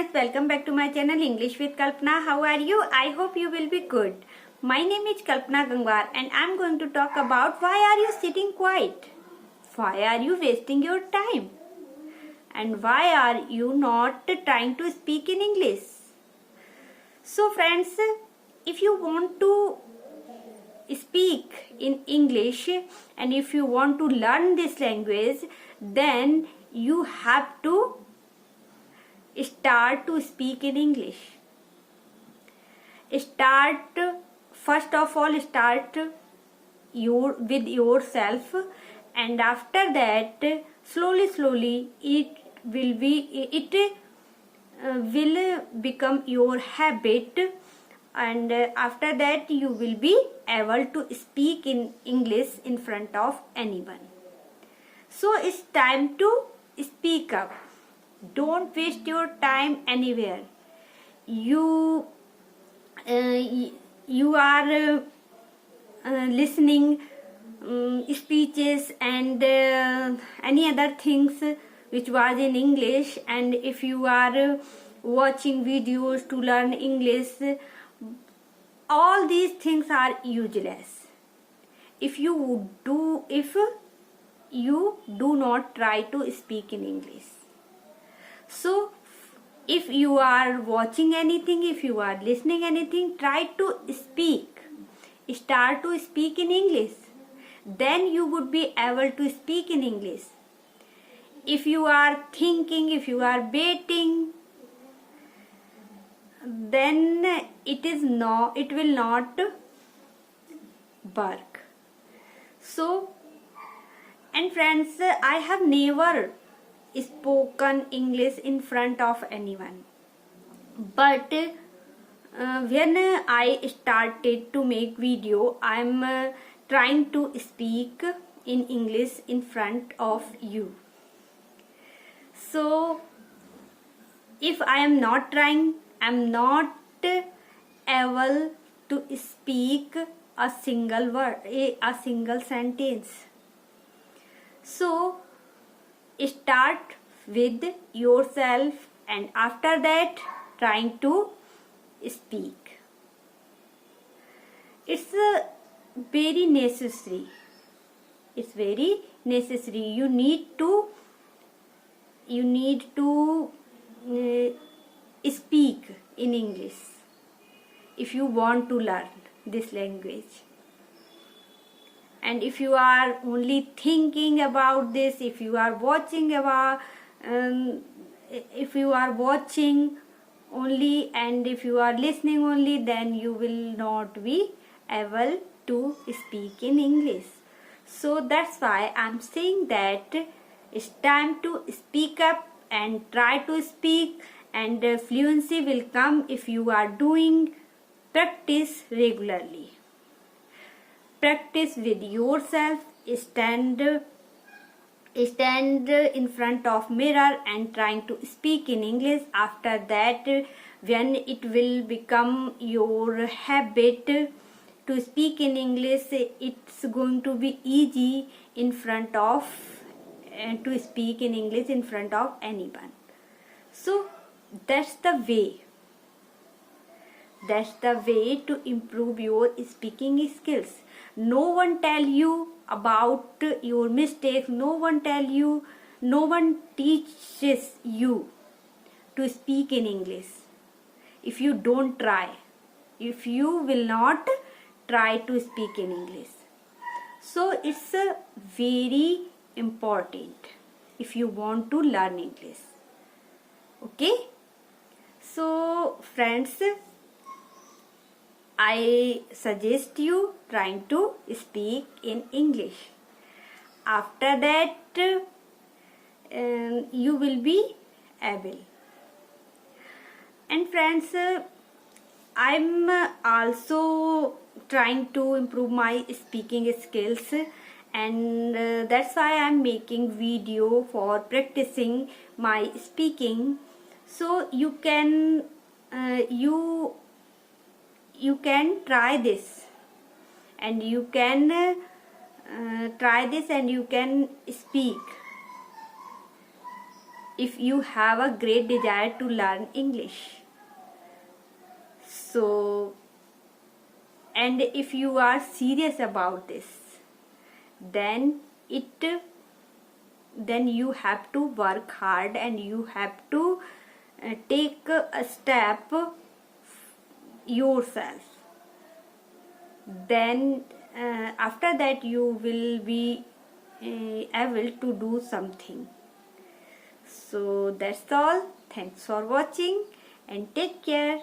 friends, welcome back to my channel English with Kalpana. How are you? I hope you will be good. My name is Kalpana Gangwar and I am going to talk about why are you sitting quiet? Why are you wasting your time? And why are you not trying to speak in English? So friends, if you want to speak in English and if you want to learn this language, then you have to start to speak in English. First of all, start with yourself, and after that, slowly it will become your habit, and after that you will be able to speak in English in front of anyone. So it's time to speak up. Don't waste your time anywhere. You are listening speeches and any other things which was in English, and if you are watching videos to learn English, all these things are useless if you do not try to speak in English. So if you are watching anything, if you are listening anything, try to speak. Start to speak in English. Then you would be able to speak in English. If you are thinking, if you are waiting, then it will not work. So, and friends, I have never spoken English in front of anyone, but when I started to make video, I'm trying to speak in English in front of you. So if I am not trying, I'm not able to speak a single word, a single sentence. So start with yourself, and after that trying to speak. It's very necessary. It's very necessary. You need to speak in English if you want to learn this language. And if you are only thinking about this, if you are watching only, and if you are listening only, then you will not be able to speak in English. So that's why I'm saying that it's time to speak up and try to speak, and fluency will come if you are doing practice regularly. Practice with yourself. Stand in front of mirror and trying to speak in English. After that, when it will become your habit to speak in English, it's going to be easy to speak in English in front of anyone. So that's the way. That's the way to improve your speaking skills. No one tell you about your mistakes. No one teaches you to speak in English if you don't try. If you will not try to speak in English. So it's very important if you want to learn English. Okay? So friends, I suggest you trying to speak in English. After that, you will be able. And friends, I'm also trying to improve my speaking skills, and that's why I'm making video for practicing my speaking. So you can try this, and you can speak if you have a great desire to learn English. So, and if you are serious about this, then you have to work hard and you have to take a step yourself. Then after that you will be able to do something. So that's all. Thanks for watching and take care.